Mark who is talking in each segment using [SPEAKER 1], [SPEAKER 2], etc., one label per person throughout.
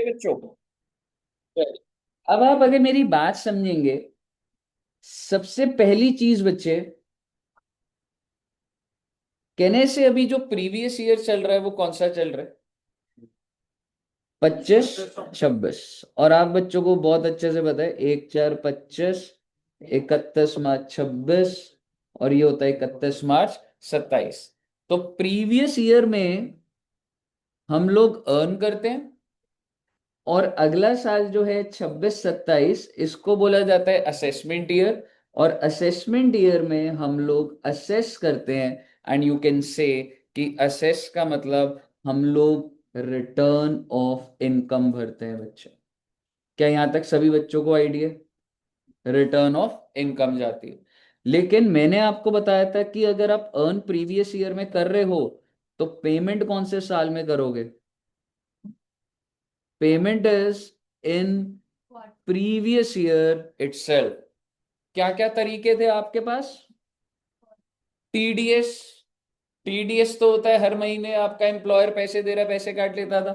[SPEAKER 1] बच्चों। अब आप अगर मेरी बात समझेंगे, सबसे पहली चीज बच्चे, कहने से अभी जो प्रीवियस ईयर चल रहा है वो कौन सा चल रहा है? 25 26। और आप बच्चों को बहुत अच्छे से पता है, 1 4 25, 31 मार्च 26, और ये होता है 31 मार्च 27। तो प्रीवियस ईयर में हम लोग अर्न करते हैं, और अगला साल जो है 26 27, इसको बोला जाता है असेसमेंट ईयर। और असेसमेंट ईयर में हम लोग असेस करते हैं, एंड यू कैन से कि असेस का मतलब हम लोग रिटर्न ऑफ इनकम भरते हैं बच्चे। क्या यहां तक सभी बच्चों को आइडिया? रिटर्न ऑफ इनकम जाती है। लेकिन मैंने आपको बताया था कि अगर आप अर्न प्रीवियस ईयर में कर रहे हो, तो पेमेंट कौन से साल में करोगे? Payment is in previous year itself. क्या क्या तरीके थे आपके पास? टीडीएस। टीडीएस तो होता है हर महीने आपका एम्प्लॉयर पैसे दे रहा है, पैसे काट लेता था।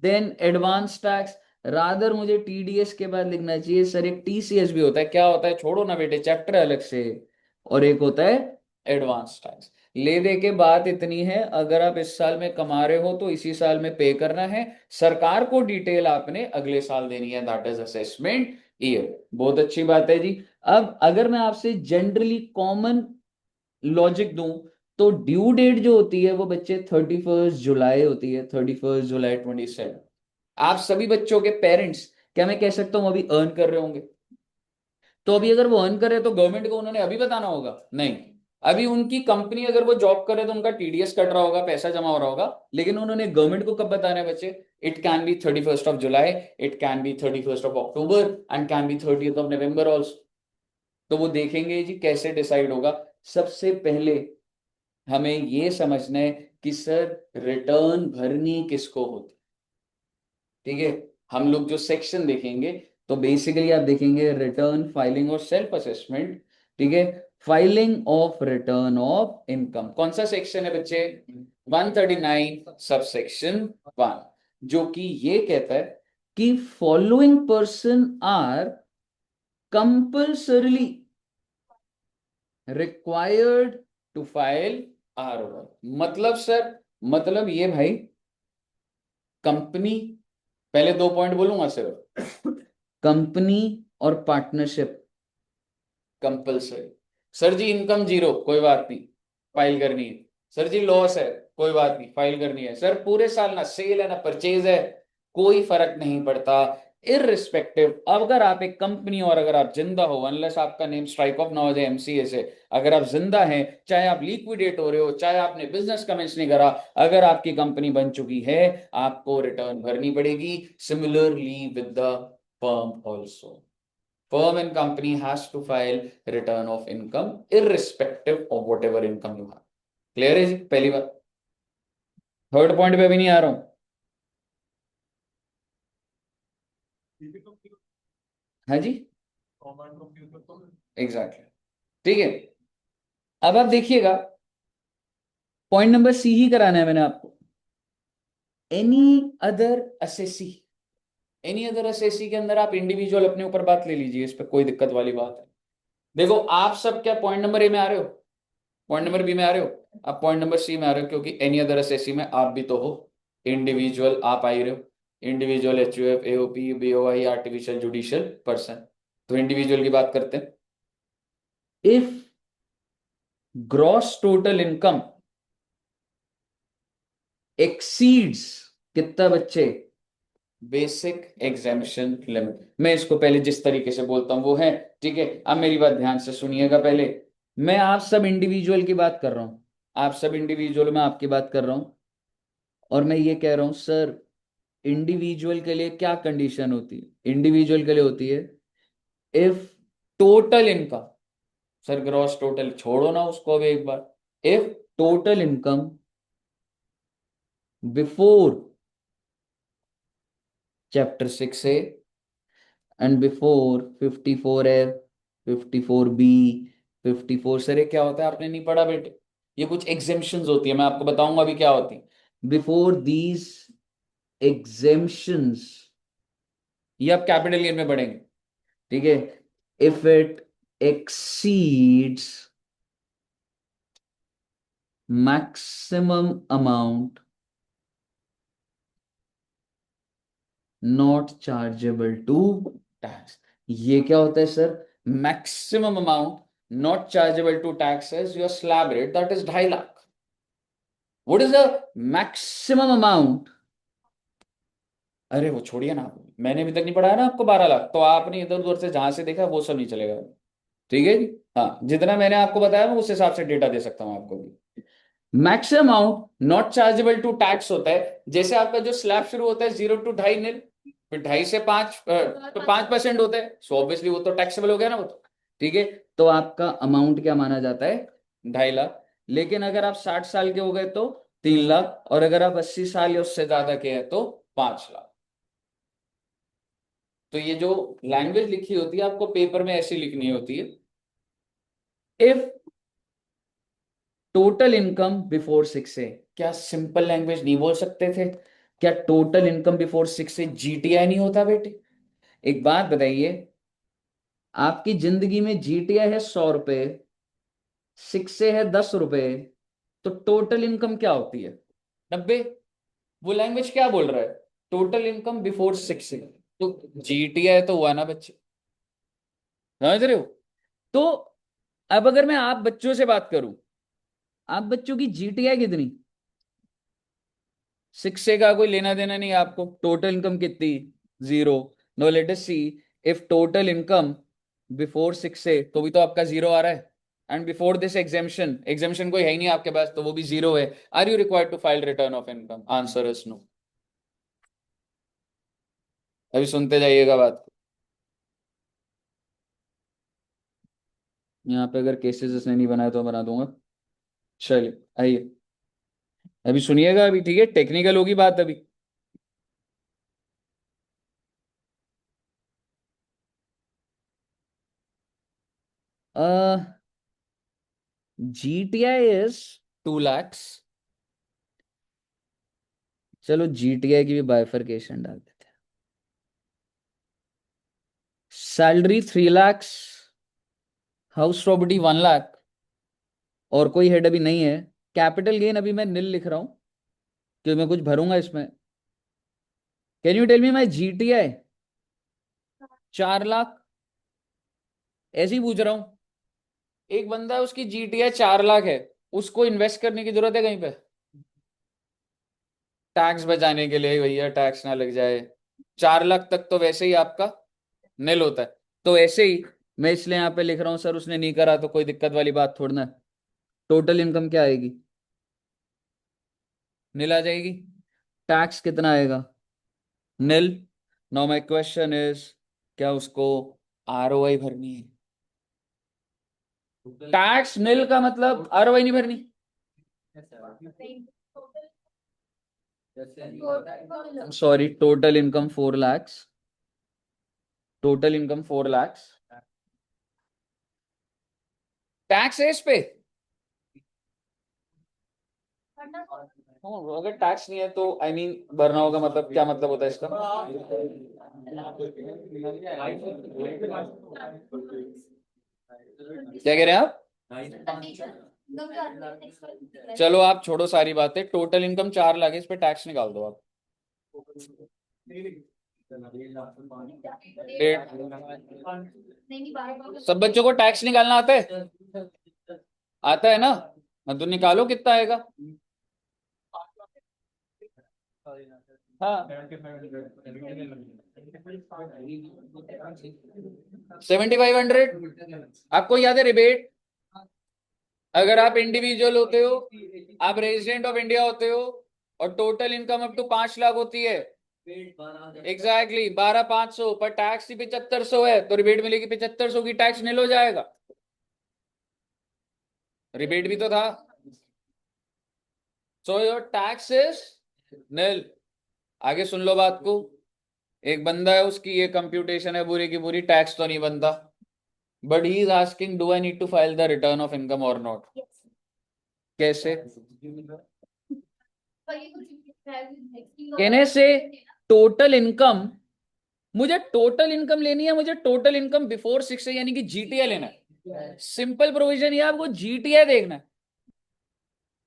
[SPEAKER 1] Then advance tax. रादर मुझे टीडीएस के बाद लिखना चाहिए सर एक टीसीएस भी होता है। क्या होता है? छोड़ो ना बेटे, चैप्टर अलग से। और एक होता है एडवांस टैक्स। ले दे के बात इतनी है, अगर आप इस साल में कमा रहे हो तो इसी साल में पे करना है। सरकार को डिटेल आपने अगले साल देनी है, दैट इज असेसमेंट ईयर। बहुत अच्छी बात है जी। अब अगर मैं आपसे जनरली कॉमन लॉजिक दूं, तो ड्यू डेट जो होती है वो बच्चे 31 जुलाई होती है, 31 जुलाई 27। आप सभी बच्चों के पेरेंट्स, क्या मैं कह सकता हूं, अभी अर्न कर रहे होंगे? तो अभी अगर वो अर्न कर रहे हैं तो गवर्नमेंट को उन्होंने अभी बताना होगा? नहीं। अभी उनकी कंपनी अगर वो जॉब कर रहे तो उनका टीडीएस कट रहा होगा, पैसा जमा हो रहा होगा, लेकिन उन्होंने गवर्नमेंट को कब बताना है बच्चे? It can be 31 July, it can be 31 October, and can be 30 November also. तो वो देखेंगे जी कैसे डिसाइड होगा। सबसे पहले हमें ये समझना है कि सर रिटर्न भरनी किसको होती। ठीक है। हम लोग जो सेक्शन देखेंगे, तो बेसिकली आप देखेंगे रिटर्न फाइलिंग और सेल्फ असेसमेंट। ठीक है। Filing of return of income कौन सा सेक्शन है बच्चे? 139 सब सेक्शन 1, जो कि ये कहता है कि following person are compulsorily required to file are. मतलब सर, मतलब ये भाई, कंपनी, पहले 2 पॉइंट बोलूंगा सिर्फ। कंपनी और पार्टनरशिप कंपल्सरी। सर जी इनकम जीरो, कोई बात नहीं, फाइल करनी है। सर जी लॉस है, कोई बात नहीं, फाइल करनी है। सर पूरे साल ना सेल है ना परचेज है, कोई फर्क नहीं पड़ता। इररिस्पेक्टिव, अगर आप एक कंपनी और अगर आप जिंदा हो, अनलेस आपका नेम स्ट्राइक ऑफ ना हो जाए एमसीए से, अगर आप जिंदा हैं, चाहे आप लिक्विडेट हो रहे हो, चाहे आपने बिजनेस कमेंस नहीं करा, अगर आपकी कंपनी बन चुकी है, आपको रिटर्न भरनी पड़ेगी। Similarly with the firm also, firm and company has to file return of income irrespective of whatever income you have। Clear है जी पहली बात? थर्ड पॉइंट पे भी नहीं आ रहा हूं। हाँ जी, एग्जैक्टली। ठीक है। अब आप देखिएगा, पॉइंट नंबर सी ही कराना है मैंने आपको। Any other assessee. Any other assessee के अंदर आप इंडिविजुअल अपने ऊपर बात ले लीजिए, इस पर कोई दिक्कत वाली बात है। देखो आप सब क्या पॉइंट नंबर ए में आ रहे हो, पॉइंट नंबर बी में आ रहे हो, आप पॉइंट नंबर सी में आ रहे हो, क्योंकि एनी अदर एसएससी में आप भी तो हो। इंडिविजुअल आप आ ही रहे हो। Individual HUF AOP BOI artificial judicial person. तो इंडिविजुअल की बात करते हैं। If gross total income exceeds कितना बच्चे? Basic exemption limit. मैं इसको पहले जिस तरीके से बोलता हूं वो है। ठीक है। अब मेरी बात ध्यान से सुनिएगा। पहले मैं आप सब इंडिविजुअल की बात कर रहा हूं, आप सब इंडिविजुअल में आपकी बात कर रहा हूं, और मैं ये कह रहा हूं सर, इंडिविजुअल के लिए क्या कंडीशन होती है? इंडिविजुअल के लिए होती है if total income, sir gross total छोड़ो ना उसको अब एक बार, if total income before chapter 6A and before 54F 54B 54, sir ये क्या होता है आपने नहीं पढ़ा बेटे? ये कुछ एग्जेम्पशंस होती है, मैं आपको बताऊंगा अभी क्या होती है। बिफोर दीज एग्जेम्पशंस, ये आप कैपिटल गेन में पढ़ेंगे, ठीक है। If it exceeds maximum amount not chargeable to tax. ये क्या होता है sir? Maximum amount not chargeable to tax is your slab rate, that is 2.5 lakh. What is the maximum amount? अरे वो छोड़िए ना, मैंने अभी तक नहीं पढ़ाया ना आपको 12 लाख, तो आपने इधर उधर से जहां से देखा वो सब नहीं चलेगा, ठीक है जी। हाँ, जितना मैंने आपको बताया मैं उस हिसाब से डेटा दे सकता हूँ आपको भी। Maximum amount not chargeable to tax होता है, जैसे आपका जो स्लैब शुरू होता है 0 to 2.5 nil, फिर 2.5 से 5 तो 5% होता है, सो ऑब्वियसली वो तो टैक्सेबल हो गया ना वो तो, ठीक है। तो आपका अमाउंट क्या माना जाता है? 2.5 लाख। लेकिन अगर आप 60 साल के हो गए तो 3 लाख, और अगर आप 80 साल या उससे ज्यादा के हैं तो 5 लाख। तो ये जो लैंग्वेज लिखी होती है आपको पेपर में ऐसी लिखनी होती है, इफ टोटल इनकम बिफोर 6 से। क्या सिंपल लैंग्वेज नहीं बोल सकते थे? क्या टोटल इनकम बिफोर 6 से जीटीआई नहीं होता बेटे? एक बात बताइए, आपकी जिंदगी में जीटीआई है 100 रुपए, 6 से है 10 रुपए, तो टोटल इनकम क्या होती है? 90। वो लैंग्वेज क्या बोल रहा है? टोटल इनकम बिफोर 6 से। तो जीटीआई तो हुआ ना बच्चे, समझ रहे हो? तो अब अगर मैं आप बच्चों से बात करूं, आप बच्चों की जीटीआई कितनी? 6 से का कोई लेना देना नहीं आपको, टोटल इनकम कितनी? 0। No, let us see, if total income before 6 से, तो भी तो आपका 0 आ रहा है, and before this exemption, exemption कोई है ही नहीं आपके पास, तो वो भी 0 है। Are you required to file return of income? Answer is no. अभी सुनते जाइएगा बात को। यहाँ पे अगर केसेस इसने नहीं बनाए तो बना दूंगा। चलिए आइए, अभी सुनिएगा, अभी ठीक है, टेक्निकल होगी बात अभी। GTI is 2 lakhs। चलो जीटीआई की भी बाइफरकेशन डाल देते हैं। Salary 3 lakhs, house property 1 lakh, और कोई हेड अभी नहीं है। कैपिटल गेन अभी मैं नील लिख रहा हूं क्योंकि मैं कुछ भरूंगा इसमें। Can you tell me my GTI? 4 lakh, ऐसे ही पूछ रहा हूं। एक बंदा है उसकी जीटीआई 4 लाख है, उसको इन्वेस्ट करने की जरूरत है कहीं पे? टैक्स बचाने के लिए भैया, टैक्स ना लग जाए। 4 लाख तक तो वैसे ही आपका नील होता है, तो ऐसे ही मैं इसलिए यहाँ पे लिख रहा हूँ सर उसने नहीं करा तो कोई दिक्कत वाली बात थोड़ी ना है। टोटल इनकम क्या आएगी? नील आ जाएगी। टैक्स कितना आएगा? नील। नाउ माय क्वेश्चन इज, क्या उसको आरओआई भरनी है? टैक्स नील का मतलब आरओआई नहीं भरनी? Sorry, total income 4 lakhs, total income 4 lakhs, tax है इस पे? अगर टैक्स नहीं है तो आई मीन भरना होगा, मतलब क्या मतलब होता है इसका? क्या कह रहे हैं आप? चलो आप छोड़ो सारी बातें, टोटल इनकम 4 लाख है, इस पे टैक्स निकाल दो आप। सब बच्चों को टैक्स निकालना आता है? आता है ना? हाँ, तो निकालो कितना आएगा। हाँ, 7500। आपको याद है रिबेट? अगर आप इंडिविजुअल होते हो, आप रेजिडेंट ऑफ इंडिया होते हो, और total income up to 5 lakh होती है, एग्जैक्टली 12,500, पर टैक्स ही 7500 है, तो रिबेट मिलेगी 7500 की, टैक्स निल हो जाएगा। रिबेट भी तो था। सो योर टैक्स इज निल। आगे सुन लो बात को। एक बंदा है, उसकी ये कंप्यूटेशन है पूरी की पूरी, टैक्स तो नहीं बनता, but he is asking do I need to file the return of income और नॉट। कैसे? कहने से टोटल इनकम, मुझे टोटल इनकम लेनी है, मुझे टोटल इनकम बिफोर 6 है, यानी कि जीटीआई लेना है। सिंपल प्रोविजन ये आपको जीटीआई देखना है।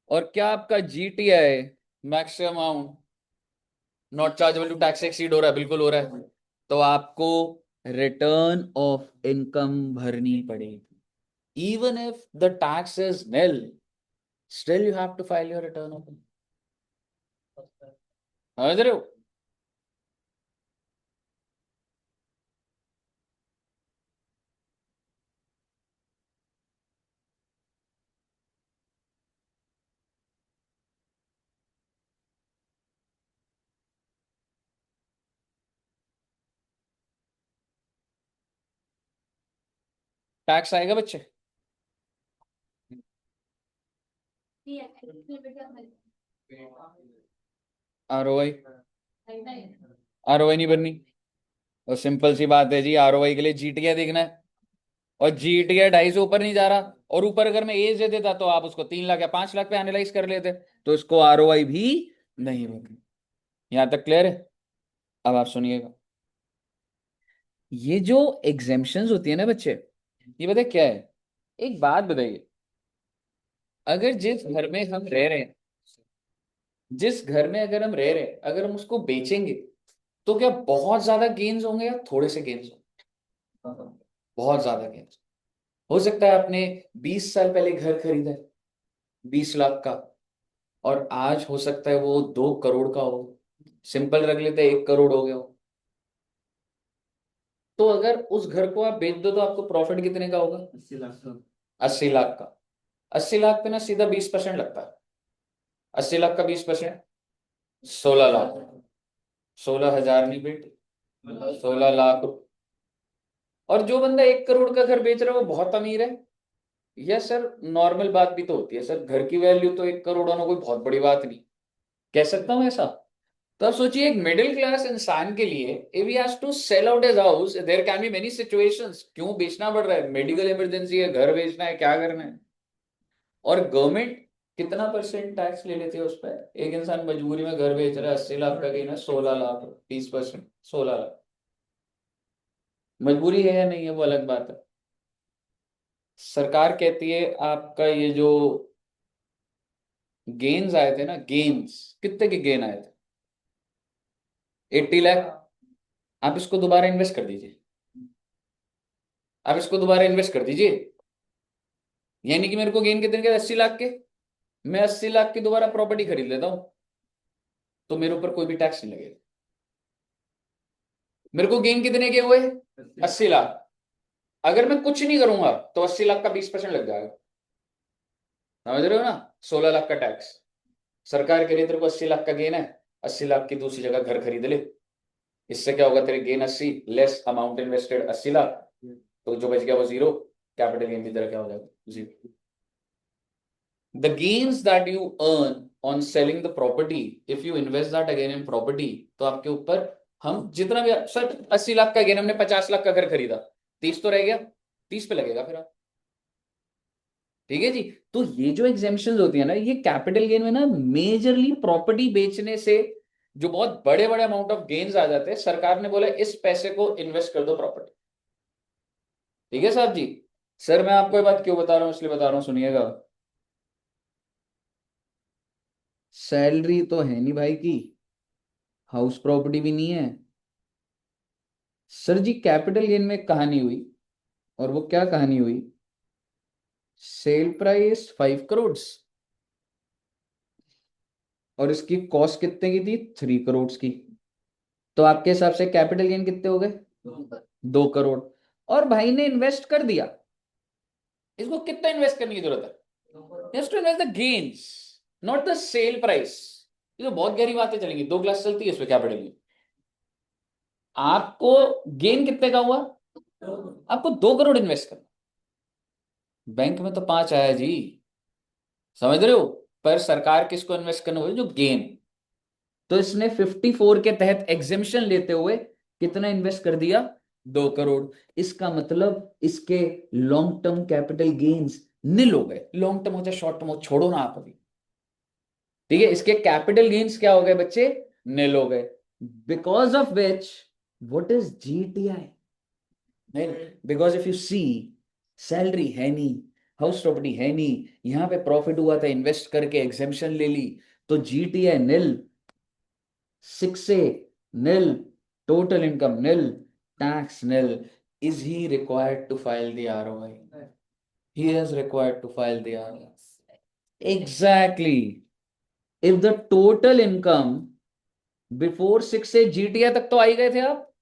[SPEAKER 1] और क्या आपका GTI maximum amount not chargeable to tax exceed हो रहा है? बिल्कुल हो रहा है। तो आपको रिटर्न ऑफ इनकम भरनी पड़ेगी। Even if the tax is nil, still you have to file your return of income. समझ रहे हो? टैक्स आएगा बच्चे। आरओआई, आरओआई नहीं बननी। और सिंपल सी बात है जी, आरओआई के लिए जीटीए देखना है। और जीटीए 2.5 से ऊपर नहीं जा रहा, और ऊपर अगर मैं एज दे देता तो आप उसको 3 लाख या 5 लाख पे एनालाइज कर लेते। तो इसको आरओआई भी नहीं बननी। यहां तक क्लियर है? अब आप सुनिएगा। ये जो एग्जेम्पशंस होती है ना बच्चे, ये बताए क्या है? एक बात बताइए, अगर जिस घर में हम रह रहे हैं, जिस घर में अगर हम रह रहे हैं, अगर हम उसको बेचेंगे, तो क्या बहुत ज्यादा गेन्स होंगे या थोड़े से गेन्स होंगे? बहुत ज्यादा गेन्स। हो सकता है आपने 20 साल पहले घर खरीदा है 20 लाख का, और आज हो सकता है वो 2 करोड़ का हो। सिंपल रख लेते हैं 1 करोड़ हो गया हो। तो अगर उस घर को आप बेच दो तो आपको प्रॉफिट कितने का होगा? 80 लाख का। 80 लाख का। 80 लाख पे ना सीधा 20% लगता है। 80 लाख का 20%, 16 लाख। 16,000 नहीं बेटे, 16 लाख। और जो बंदा 1 करोड़ का घर बेच रहा है वो बहुत अमीर है? यस सर, नॉर्मल बात भी तो होती है सर, घर की वैल्यू तो 1 करोड़ होना कोई बहुत बड़ी बात नहीं। कह सकता हूं ऐसा? तो आप सोचिए, एक मिडिल क्लास इंसान के लिए, if he has to sell out his house, there can be many situations. क्यों बेचना पड़ रहा है? मेडिकल इमरजेंसी है, घर बेचना है, क्या करना है। और गवर्नमेंट कितना परसेंट टैक्स ले लेती है उस पर? एक इंसान मजबूरी में घर बेच रहा है, 80 लाख का गेन है, 16 लाख, 20%, 16 लाख। मजबूरी है या नहीं है वो अलग बात है। सरकार कहती है आपका ये जो गेन्स आए थे ना, गेन्स, कितने के गेन आए थे? 80 लाख। आप इसको दोबारा इन्वेस्ट कर दीजिए। आप इसको दोबारा इन्वेस्ट कर दीजिए। यानी कि मेरे को गेन कितने के? 80 लाख के। मैं 80 लाख की दोबारा प्रॉपर्टी खरीद लेता हूं, तो मेरे ऊपर कोई भी टैक्स नहीं लगेगा। मेरे को गेन कितने के हुए? 80 लाख। अगर मैं कुछ नहीं करूंगा तो 80 लाख का 20% लग जाएगा। समझ रहे हो ना? 16 लाख का टैक्स। सरकार के लिए तेरे को 80 लाख का गेन है, 80 लाख की दूसरी जगह घर खरीद ले। इससे क्या होगा? तेरे gain 80 less amount invested 80 lakh, तो जो बच गया वो जीरो। कैपिटल गेन की तरह क्या हो जाएगा? Zero. The gains that you earn on selling the property, if you invest that again in property, तो आपके ऊपर, हम जितना भी, सर 80 लाख का गेन, हमने 50 लाख का घर खरीदा, 30 तो रह गया, 30 पे लगेगा फिर आप। ठीक है जी। तो ये जो एग्जेम्पशंस होती है ना, ये कैपिटल गेन में ना मेजरली प्रॉपर्टी बेचने से जो बहुत बड़े बड़े अमाउंट ऑफ गेन्स आ जाते हैं, सरकार ने बोला इस पैसे को इन्वेस्ट कर दो प्रॉपर्टी। ठीक है साहब जी। सर मैं आपको ये बात क्यों बता रहा हूं, इसलिए बता रहा हूं, सुनिएगा। सैलरी तो है नहीं भाई की, हाउस प्रॉपर्टी भी नहीं है। सर जी कैपिटल गेन में एक कहानी हुई, और वो क्या कहानी हुई? सेल प्राइस 5 करोड़, और इसकी कॉस्ट कितने की थी? 3 करोड़ की। तो आपके हिसाब से कैपिटल गेन कितने हो गए? 2 करोड़। और भाई ने इन्वेस्ट कर दिया। इसको कितना इन्वेस्ट करने की जरूरत है? Just to invest the gains, not the sale price. ये तो बहुत गहरी बातें चलेंगी, 2 क्लास चलती है इसमें कैपिटल गेन। आपको गेन कितने का हुआ? आपको 2 करोड़ इन्वेस्ट करना। बैंक में तो 5 आया जी। समझ रहे हो? पर सरकार किसको इन्वेस्ट करना हुआ? जो गेन। तो इसने 54 के तहत एग्जेम्पशन लेते हुए कितना इन्वेस्ट कर दिया? 2 करोड़। इसका मतलब इसके लॉन्ग टर्म कैपिटल गेन्स निल हो गए। लॉन्ग टर्म हो चाहे शॉर्ट टर्म हो, छोड़ो ना आप अभी। ठीक है, इसके कैपिटल गेन्स क्या हो गए बच्चे, नील हो गए, because of which what is GTI, because if you see salary है नहीं, हाउस प्रॉपर्टी है नहीं, यहां पे प्रॉफिट हुआ था इन्वेस्ट करके एग्जेम्पशन ले ली, तो GTI nil, 6A nil, total income nil, tax nil. Is he required to file the ROI? He is required to file the ROI. Exactly. If the total income before 6 से GTI तक तो आ ही गए थे आप,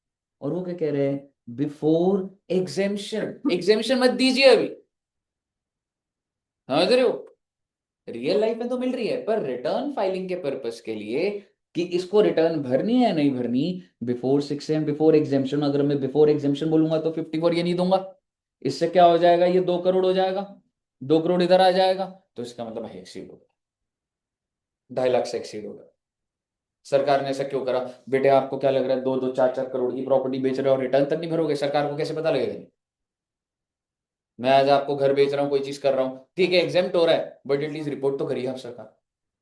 [SPEAKER 1] और वो क्या कह रहे हैं, बिफोर एग्जेम्पशन. एग्जेम्पशन मत दीजिए अभी, समझ रहे हो, रियल लाइफ में तो मिल रही है, पर रिटर्न फाइलिंग के पर्पस के लिए कि इसको रिटर्न भरनी है या नहीं भरनी, बिफोर 6 एंड बिफोर एग्जेम्पशन. अगर मैं बिफोर एग्जेम्पशन बोलूंगा तो 54 ये नहीं दूंगा, इससे क्या हो जाएगा, ये 2 करोड़ हो जाएगा, 2 करोड़ इधर आ जाएगा, तो इसका मतलब है एक्सीड होगा, 2.5 लाख से एक्सीड होगा. सरकार ने ऐसा क्यों करा बेटे, आपको क्या लग रहा है 2-2 4-4 करोड़ की प्रॉपर्टी बेच रहे हो और रिटर्न तक नहीं भरोगे, सरकार को कैसे पता लगेगा. मैं आज आपको घर बेच रहा हूँ, कोई चीज कर रहा हूँ, ठीक है एग्जेम्प्ट हो रहा है, बट एटलीस्ट रिपोर्ट तो करिए आप सरकार.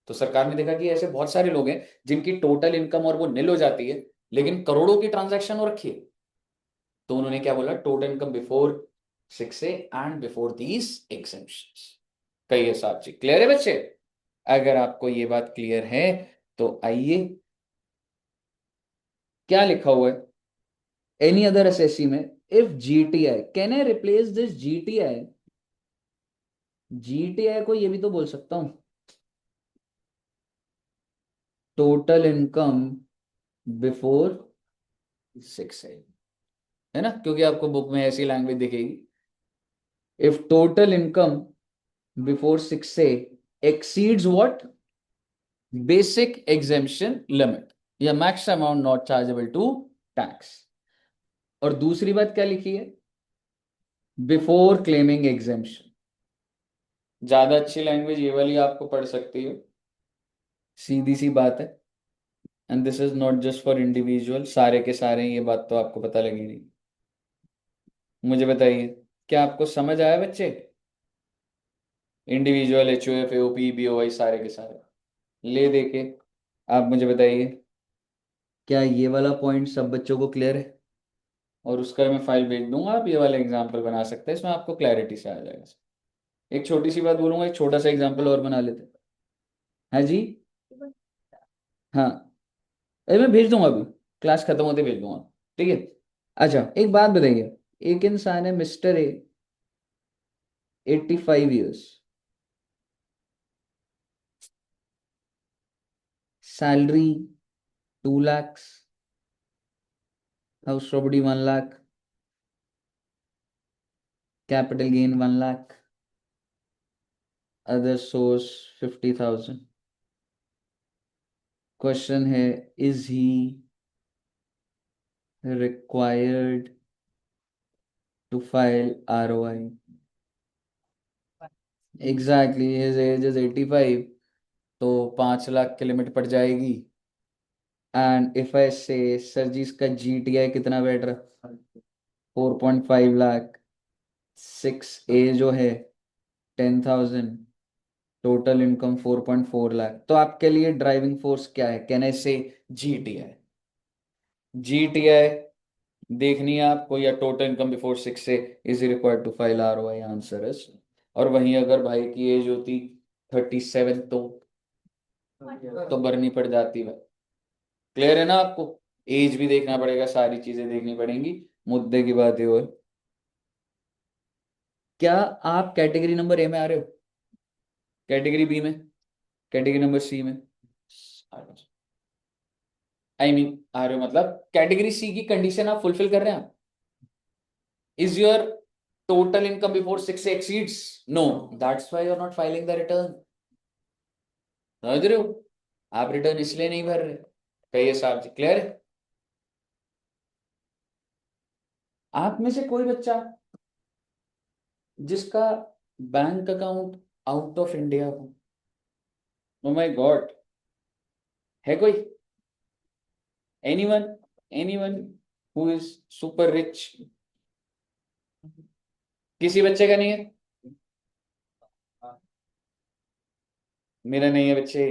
[SPEAKER 1] तो सरकार ने देखा कि ऐसे बहुत सारे लोग हैं जिनकी टोटल इनकम और वो निल हो जाती है, लेकिन करोड़ों की ट्रांजैक्शन हो रखी है, तो उन्होंने क्या बोला, total income before 6 and before these exemptions. कई हिसाब से क्लियर है बच्चे. अगर आपको ये बात क्लियर है तो आइए, क्या लिखा हुआ है एनी अदर एसएससी में, if GTI, can I replace this GTI, GTI को ये भी तो बोल सकता हूं, टोटल इनकम बिफोर 6 है ना, क्योंकि आपको बुक में ऐसी लैंग्वेज दिखेगी, if total income before 6 exceeds what, basic exemption limit या max amount not chargeable to tax. और दूसरी बात क्या लिखी है, बिफोर क्लेमिंग एग्जेम्पशन. ज्यादा अच्छी लैंग्वेज ये वाली आपको पढ़ सकती है, सीधी सी बात है. And this is not just for individual, सारे के सारे ये बात तो आपको पता लगी नहीं. मुझे बताइए, क्या आपको समझ आया बच्चे, इंडिविजुअल, HOF, AOP, BOI सारे के सारे ले देके, आप मुझे बताइए क्या ये वाला पॉइंट सब बच्चों को क्लियर है. और उसका मैं फाइल भेज दूंगा, आप ये वाला एग्जाम्पल बना सकते हैं, इसमें आपको क्लैरिटी से आ जाएगा. एक छोटी सी बात बोलूंगा, एक छोटा सा एग्जाम्पल और बना लेते हैं. है जी, हाँ, अरे मैं भेज दूंगा अभी, क्लास खत्म होते भेज दूंगा, ठीक है. अच्छा एक बात बताइए, एक इंसान है mister A, 85 years, salary 2 lakhs, house property 1 lakh, capital gain 1 lakh, other source 50,000. Question है, is he required to file ROI. Exactly, his age is 85, तो 5 लाख की लिमिट पड़ जाएगी. एंड इफ आई से सर जी इसका GTI कितना बैठ रहा, 4.5 लाख, 6A जो है 10,000, टोटल इनकम 4.4 लाख. तो आपके लिए ड्राइविंग फोर्स क्या है, कैन आई से GTI. GTI देखनी है आपको, या टोटल इनकम बिफोर 6 से is required to file ROI, answer is. और वहीं अगर भाई की एज होती 37, तो भरनी पड़ जाती भाई. क्लियर है ना आपको, एज भी देखना पड़ेगा, सारी चीजें देखनी पड़ेंगी. मुद्दे की बात ये हो, क्या आप कैटेगरी नंबर A में आ रहे हो, कैटेगरी B में, कैटेगरी नंबर C में, आई मीन आ रहे हो मतलब कैटेगरी C की कंडीशन आप फुलफिल कर रहे हैं. Is your total income before 6 exceeds, no, that's why you are not filing the return. समझ रहे हो, आप रिटर्न इसलिए नहीं भर रहे. कहिए साहब जी, क्लियर है. आप में से कोई बच्चा जिसका bank account out of India हो, ओ माय गॉड, है कोई, anyone, anyone who is super rich, किसी बच्चे का नहीं है. मेरा नहीं है बच्चे,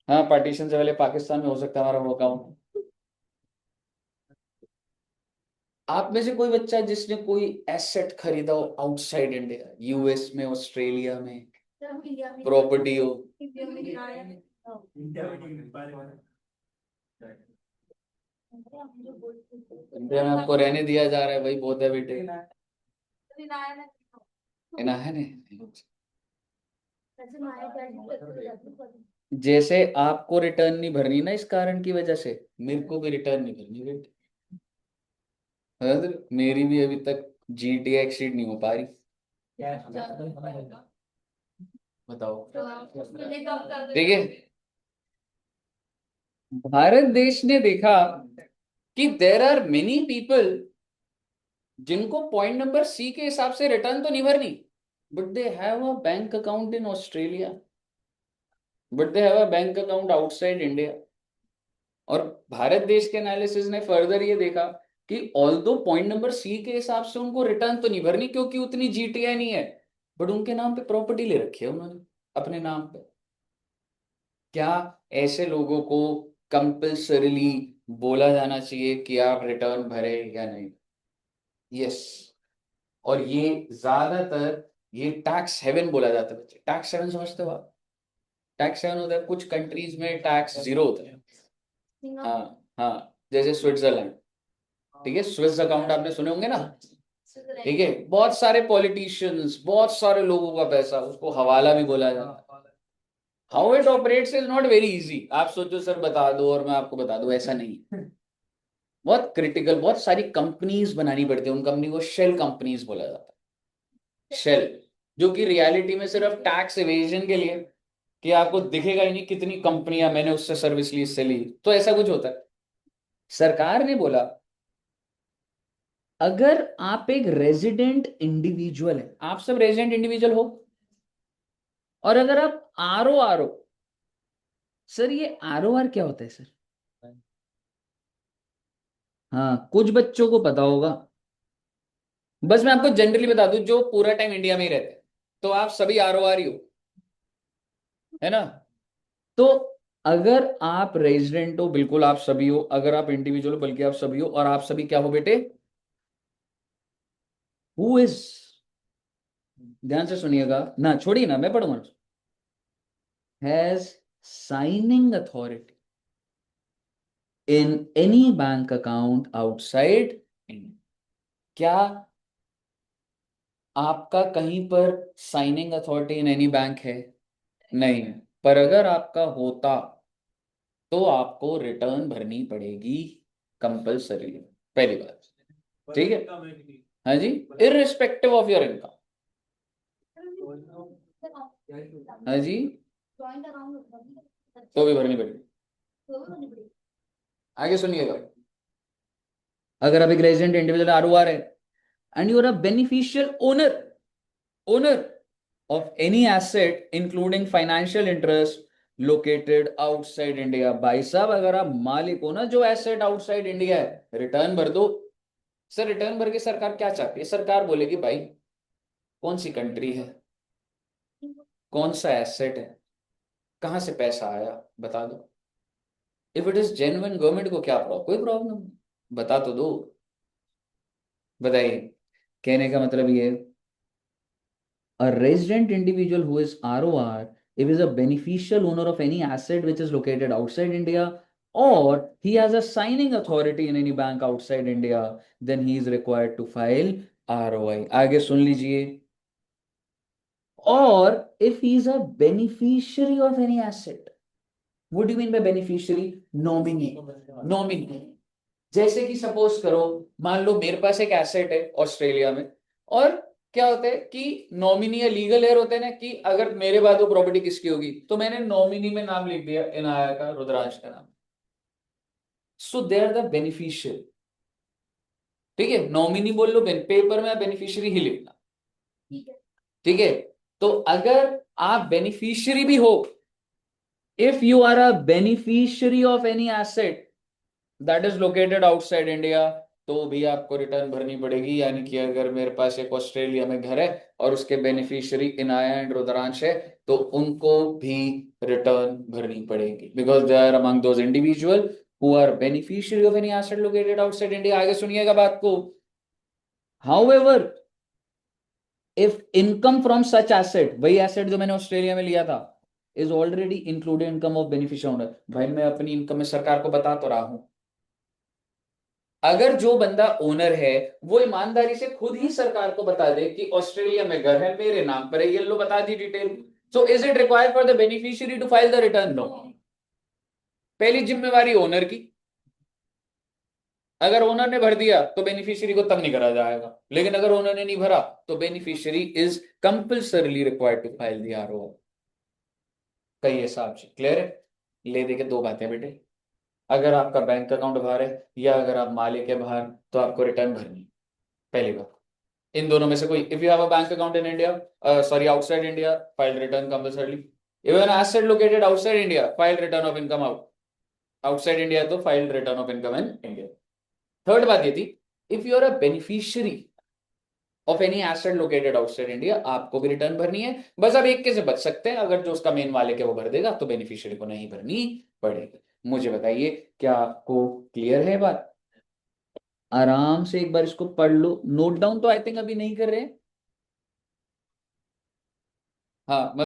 [SPEAKER 1] हाँ, पार्टीशन से पहले पाकिस्तान में हो सकता है हमारा वो अकाउंट। आप में से कोई बच्चा जिसने कोई एसेट खरीदा हो आउटसाइड इंडिया, यूएस में, ऑस्ट्रेलिया में, प्रॉपर्टी हो? इंडिया में आपको रहने दिया जा रहा है, वही बहुत है बेटे। इना है नहीं। जैसे आपको रिटर्न नहीं भरनी ना इस कारण की वजह से, मेरे को भी रिटर्न नहीं भरनी बेटे। मेरी भी अभी तक जीटीए एक्सीड नहीं हो पा रही। बताओ। ठीक है, भारत देश ने देखा कि देर आर मेनी पीपल जिनको पॉइंट नंबर सी के हिसाब से रिटर्न तो नहीं भरनी, but they have a bank account in Australia, but they have a bank account outside India. और भारत देश के एनालिसिस ने फर्दर ये देखा कि ऑल्दो पॉइंट नंबर सी के हिसाब से उनको रिटर्न तो नहीं भरनी क्योंकि उतनी जीटीआई नहीं है, बट उनके नाम पे प्रॉपर्टी ले रखी है उन्होंने अपने नाम पे। क्या ऐसे लोगों को कंपल्सरीली बोला जाना चाहिए कि आप रिटर्न भरे या नहीं? यस। और ये ज्यादातर ये टैक्स हेवन बोला जाता है बच्चे। टैक्स हेवन समझते हो आप? टैक्स हेवन होता है कुछ कंट्रीज में टैक्स जीरो होता है। हाँ, हाँ, जैसे स्विट्जरलैंड। ठीक है, स्विस अकाउंट आपने सुने होंगे ना। ठीक है, बहुत सारे पॉलिटिशियंस, बहुत सारे लोगों का पैसा, उसको हवाला भी बोला जाता है। How it operates is not very easy. आप सोचो सर बता दो और मैं आपको बता दूं, ऐसा नहीं। बहुत क्रिटिकल, बहुत सारी कंपनीज बनानी पड़ती है, उन कंपनी को शेल कंपनीज बोला जाता है। शेल, जो कि रियलिटी में सिर्फ टैक्स एवेजन के लिए, कि आपको दिखेगा ही नहीं कितनी कंपनियां मैंने उससे सर्विस ली, इससे ली, तो ऐसा कुछ होता है। सरकार ने बोला अगर आप एक रेजिडेंट इंडिविजुअल है, आप सब रेजिडेंट इंडिविजुअल हो, और अगर आप आर ओ, सर ये आर क्या होता है सर? हाँ, कुछ बच्चों को पता होगा। बस मैं आपको जनरली बता दूं, जो पूरा टाइम इंडिया में ही रहते हैं, तो आप सभी आर ही हो, है ना? तो अगर आप रेजिडेंट हो, बिल्कुल आप सभी हो, अगर आप इंडिविजुअल हो, बल्कि आप सभी हो, और आप सभी क्या हो बेटे? हु इज, ध्यान से सुनिएगा ना, छोड़िए ना, मैं पढ़ूंगा। Has signing authority in any bank account outside India. क्या आपका कहीं पर signing authority in any bank है? नहीं है। पर अगर आपका होता तो आपको रिटर्न भरनी पड़ेगी कंपल्सरी, पहली बात। ठीक है, हाँ जी, इररिस्पेक्टिव ऑफ योर इनकम। हाँ जी, तो भी भरनी पड़ेगी। आगे सुनिएगा, अगर आप एक रेजिडेंट इंडिविजुअल आर है and you are a beneficial owner of any asset including financial interest located outside India। भाई साहब, अगर आप मालिक हो ना जो एसेट आउटसाइड इंडिया है, रिटर्न भर दो। सर रिटर्न भर के सरकार क्या चाहती है? सरकार बोलेगी भाई कौन सी कंट्री है, कौन सा एसेट है, कहां से पैसा आया, बता दो। If it is genuine, government को क्या प्रॉब्लम, कोई प्रॉब्लम, बता तो दो। बताइए, कहने का मतलब ये, a resident individual who is ROR, if is a beneficial owner of any asset which is located outside India, or he has a signing authority in any bank outside India, then he is required to file ROI। आगे सुन लीजिए, or if he is a beneficiary of any asset। What do you mean by beneficiary? Nominee। Nominee, जैसे कि suppose करो, मान लो मेरे पास एक asset है Australia में, और क्या होता है कि नॉमिनी या लीगल एयर होते हैं ना, कि अगर मेरे बाद वो प्रॉपर्टी किसकी होगी, तो मैंने नॉमिनी में नाम लिख दिया इनाया का, रुद्रांश का नाम। सो दे आर द बेनिफिशियल। ठीक है, नॉमिनी बोल लो, पेपर में बेनिफिशियरी ही लिखना। ठीक है, तो अगर आप बेनिफिशियरी भी हो, if you are a beneficiary of any asset that is located outside India, तो भी आपको रिटर्न भरनी पड़ेगी। यानी कि अगर मेरे पास एक ऑस्ट्रेलिया में घर है और उसके बेनिफिशियरी इनाया एंड रुद्रांश है, तो उनको भी रिटर्न भरनी पड़ेगी, because they are among those individual who are beneficiary of any asset located outside India. आगे सुनिएगा बात को। However, if income from such asset, वही एसेट जो मैंने ऑस्ट्रेलिया में लिया था, is already included income of beneficiary owner. भाई मैं अपनी इनकम में सरकार को बता तो रहा हूं। अगर जो बंदा ओनर है वो ईमानदारी से खुद ही सरकार को बता दे कि ऑस्ट्रेलिया में घर है, मेरे नाम पर है, ये लो बता दी detail, so is it required for the beneficiary to file the return? No. पहली जिम्मेवारी ओनर की। अगर ओनर ने भर दिया तो बेनिफिशियरी को तंग नहीं करा जाएगा, लेकिन अगर ओनर ने नहीं भरा तो beneficiary is compulsorily required to file the RO. कहिए साहब जी, क्लियर है? ले दे के दो बातें बेटे, अगर आपका बैंक अकाउंट बाहर है या अगर आप मालिक है बाहर, तो आपको रिटर्न भरनी। पहली बात, इन दोनों में से कोई, if you have a bank account in India, sorry outside India, file return compulsorily. Even asset located outside India, file return of income out outside India, तो file return of income in India. Third बात ये थी, if you are a beneficiary of any asset located outside India, आपको भी return भरनी है। बस अब एक के से बच सकते हैं, अगर जो उसका मेन मालिक है वो भर देगा तो बेनिफिशियरी को नहीं भरनी पड़ेगी। मुझे बताइए, क्या आपको क्लियर है बात? आराम से एक बार इसको पढ़ लो, नोट डाउन तो आई थिंक अभी नहीं कर रहे हैं। हाँ।